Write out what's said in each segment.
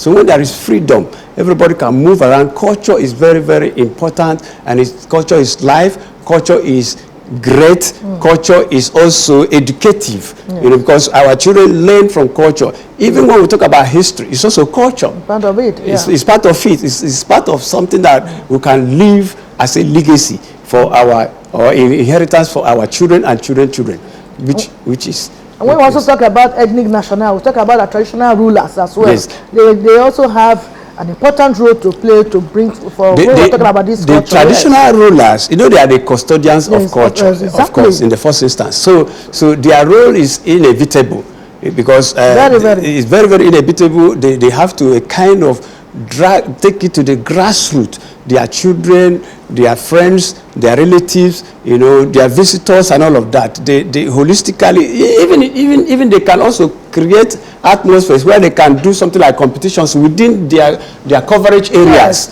So when there is freedom, everybody can move around. Culture is very, very important, and culture is life. Culture is great. Culture is also educative, because our children learn from culture. Even when we talk about history, it's also culture. Part of it. It's part of it. It's part of something that we can leave as a legacy for our inheritance for our children and children, which is. And when we also talk about ethnic national, we talk about our traditional rulers as well. Yes. They also have an important role to play to bring for when we're talking about this culture. The traditional rulers, they are the custodians of culture, exactly. of course, in the first instance. So their role is inevitable, because it's very, very inevitable. They have to kind of take it to the grassroots. Their children, their friends, their relatives, their visitors, and all of that. They holistically, even they can also create atmospheres where they can do something like competitions within their coverage areas.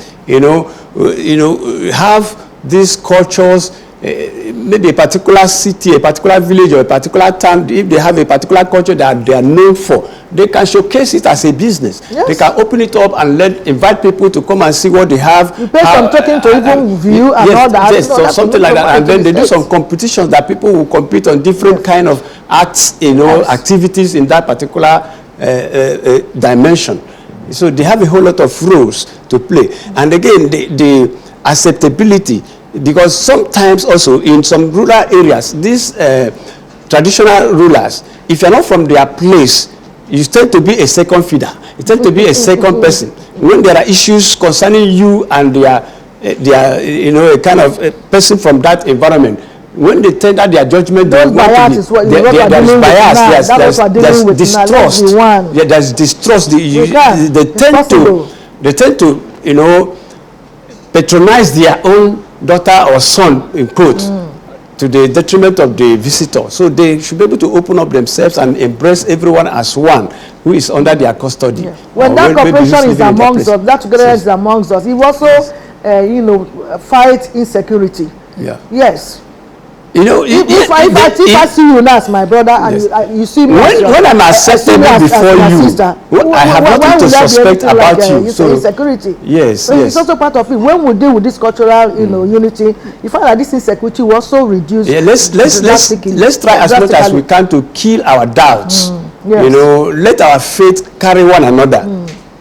Have these cultures. Maybe a particular city, a particular village, or a particular town, if they have a particular culture that they are known for, they can showcase it as a business. Yes. They can open it up and invite people to come and see what they have. You pay some token to even view and all that. Yes, so something like that. And then they do some competitions that people will compete on different kind of arts, activities in that particular dimension. So they have a whole lot of roles to play. And again, the acceptability. Because sometimes also in some rural areas, these traditional rulers, if you're not from their place, you tend to be a second feeder. You tend to be a second person. When there are issues concerning you and their a kind of a person from that environment, when they tend that their judgment, there's bias. There's distrust. Yeah, there's distrust. They tend to patronize their own daughter or son, in quote, to the detriment of the visitor. So they should be able to open up themselves and embrace everyone as one who is under their custody. Yeah. When that cooperation is amongst us, that together is amongst us, it also, fight insecurity. Yeah. Yes. If I see you now as my brother, and you see me when I'm acceptable before you, sister, I have nothing to suspect about you. So insecurity. Yes, so it's also part of it. When we deal with this cultural, unity, you find that this insecurity will also reduce. Yeah, let's try as much as we can to kill our doubts. Yes. Let our faith carry one another.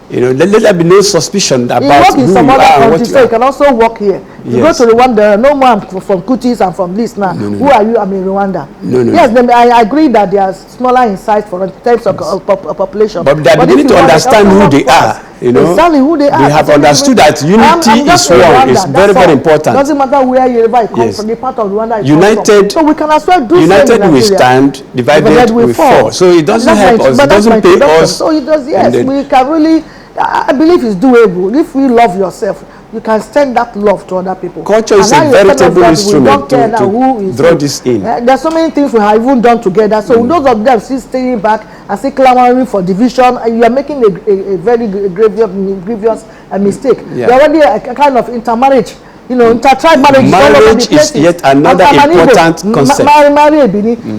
Let there be no suspicion about who you are and what you are. You can also work here. You go to Rwanda, no man from Kutis and from this now. No. Who are you? I'm in Rwanda. No. Yes, I agree that they are smaller in size for types of population. But they are beginning to understand who they are. Exactly who they are. They have understood that unity is one. It's very, very important. Doesn't matter where you come from, the part of Rwanda you united, come from. So we can as well do united we stand, divided we fall. So it doesn't help us. It doesn't pay us. So it does. Yes, we can really. I believe it's doable. If you love yourself, you can send that love to other people. Culture is a veritable instrument to draw this in. There's so many things we have even done together. So those of them still staying back and still clamoring for division, and you are making a very grievous mistake. Yeah. You're already a kind of intermarriage. Intertribe marriage. Marriage is yet another important concept.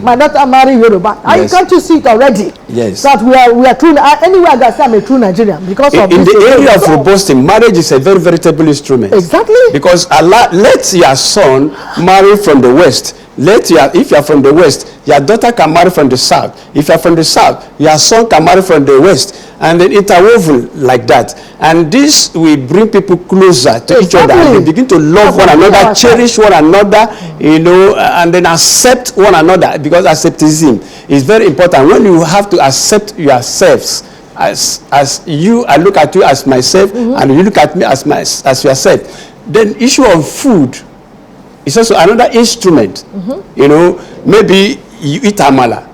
My daughter marry Yoruba. Yes. Can't you see it already? Yes. That we are true. Anywhere I say I'm a true Nigerian because of in this. In the area of robusting, marriage is a very veritable instrument. Exactly. Because Allah let your son marry from the west. If you are from the west, your daughter can marry from the south. If you are from the south, your son can marry from the west, and then interwoven like that. And this will bring people closer to each other. And they begin to love one another, cherish one another, and then accept one another. Because acceptism is very important. When you have to accept yourselves as you, I look at you as myself, and you look at me as yourself. Then issue of food. It's also another instrument. Maybe you eat amala.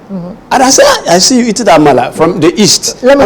And I say, I see you eating amala from the east. Let me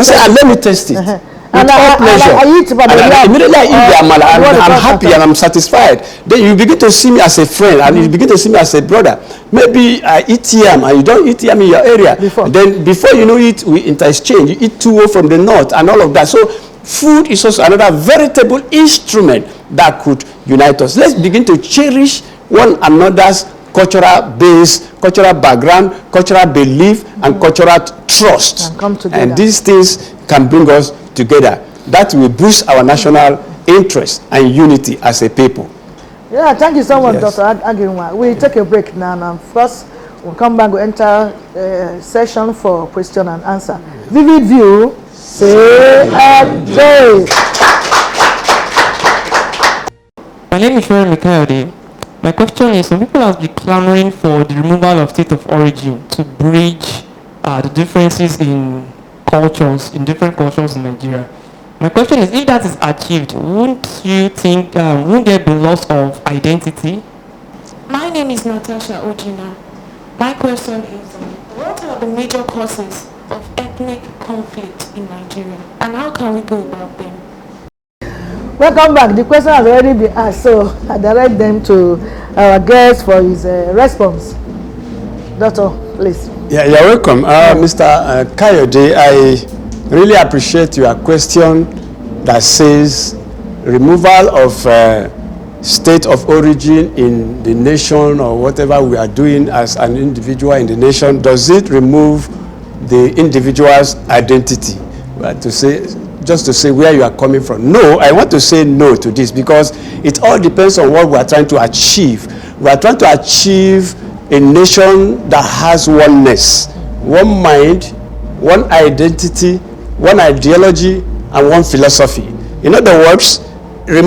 taste it. And I eat, but immediately I eat the amala, and I'm happy and I'm satisfied. Then you begin to see me as a friend, and you begin to see me as a brother. Maybe I eat yam, and you don't eat yam in your area. Then before you know it, we interchange. You eat tuwo from the north and all of that. So food is also another veritable instrument that could unite us. Let's begin to cherish one another's cultural base, cultural background, cultural belief, and cultural trust. And come together. And these things can bring us together. that will boost our national interest and unity as a people. Yeah, thank you so much, Yes. Dr. Aginwa. We'll take a break now. And first, we'll come back, we'll enter a session for question and answer. Vivid View, say and J. My name is Sharon Mikayode. My question is, some people have been clamoring for the removal of state of origin to bridge the differences in cultures, in different cultures in Nigeria. My question is, if that is achieved, wouldn't you think, wouldn't there be loss of identity? My name is Natasha Ojina. My question is, what are the major causes of ethnic conflict in Nigeria, and how can we go about them? Welcome back. The question has already been asked, so I direct them to our guest for his response. Doctor, please. Yeah, you're welcome. Mr. Kayode, I really appreciate your question that says removal of state of origin in the nation or whatever we are doing as an individual in the nation, does it remove the individual's identity? Just to say where you are coming from. No, I want to say no to this because it all depends on what we are trying to achieve. We are trying to achieve a nation that has oneness, one mind, one identity, one ideology, and one philosophy. In other words, the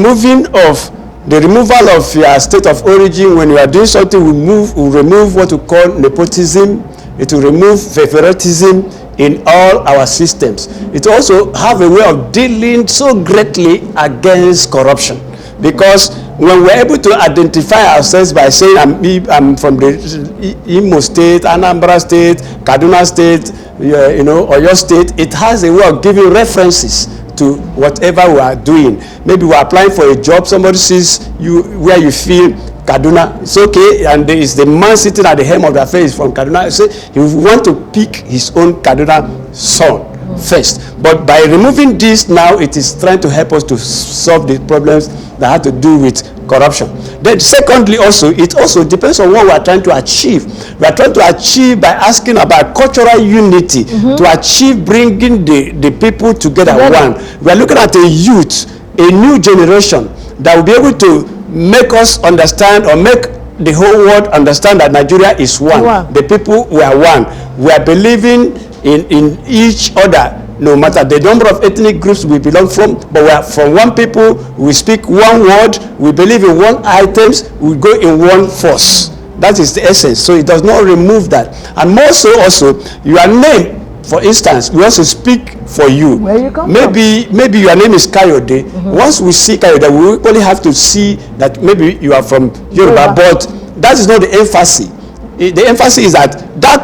removal of your state of origin when you are doing something will remove what we call nepotism. It will remove favoritism in all our systems. It also have a way of dealing so greatly against corruption, because when we're able to identify ourselves by saying I'm from the Imo State, Anambra State, Kaduna State, Oyo State, it has a way of giving references to whatever we are doing. Maybe we're applying for a job, somebody sees you where you feel Kaduna, it's okay, and there is the man sitting at the hem of the face from Kaduna. So he will want to pick his own Kaduna son first. But by removing this now, it is trying to help us to solve the problems that have to do with corruption. Then secondly also, it also depends on what we are trying to achieve. We are trying to achieve by asking about cultural unity, to achieve bringing the people together one. We are looking at a youth, a new generation that will be able to make us understand or make the whole world understand that Nigeria is one. The people, we are one. We are believing in each other, no matter the number of ethnic groups we belong from, but we are from one people, we speak one word, we believe in one items, we go in one force. That is the essence. So it does not remove that. And more so also, your name, for instance, we also speak for you. Where you come maybe your name is Kayode. Once we see Kayode, we equally have to see that maybe you are from Yoruba, but that is not the emphasis. The emphasis is that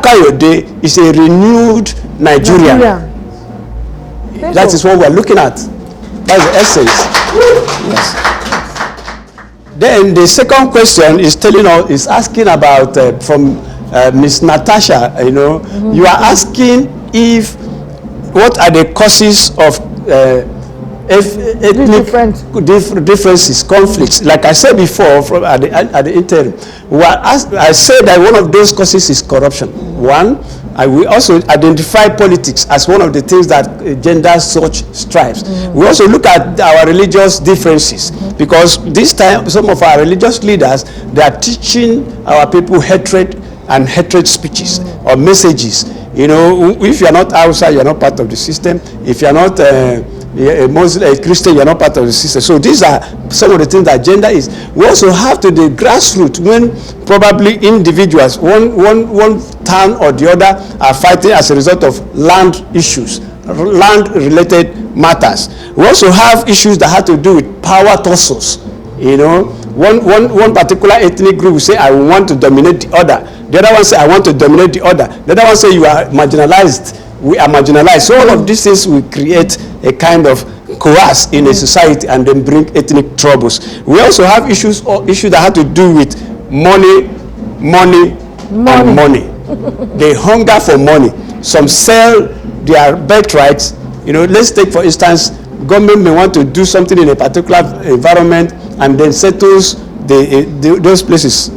Kayode is a renewed Nigerian. That is what we are looking at. That's the essence. Yes. Then the second question is asking about from Miss Natasha. You are asking what are the causes of ethnic differences, conflicts. Like I said before, at the interim, I said that one of those causes is corruption. One, we also identify politics as one of the things that gender such stripes. We also look at our religious differences, because this time some of our religious leaders, they are teaching our people hatred and hatred speeches or messages. If you are not outside, you are not part of the system. If you are not a Muslim, a Christian, you are not part of the system. So these are some of the things that gender is. We also have to the grassroots, when probably individuals, one town or the other, are fighting as a result of land issues, land-related matters. We also have issues that have to do with power tussles. One particular ethnic group will say, I want to dominate the other. The other one say, I want to dominate the other. The other one say, you are marginalized. We are marginalized. So all of these things will create a kind of coerce in a society and then bring ethnic troubles. We also have issues that have to do with money, and money. The hunger for money. Some sell their birthrights. Let's take for instance, government may want to do something in a particular environment and then settles those places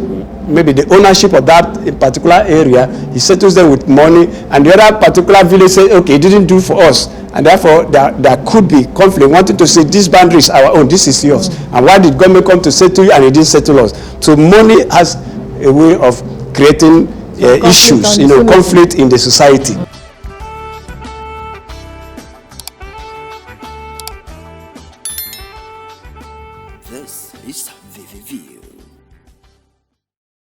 maybe the ownership of that particular area, he settles them with money, and the other particular village says, okay, he didn't do for us, and therefore there could be conflict, wanting to say this boundary is our own, this is yours, and why did government come to settle you and he didn't settle us? So money has a way of creating issues, conflict in the society. This is VVV.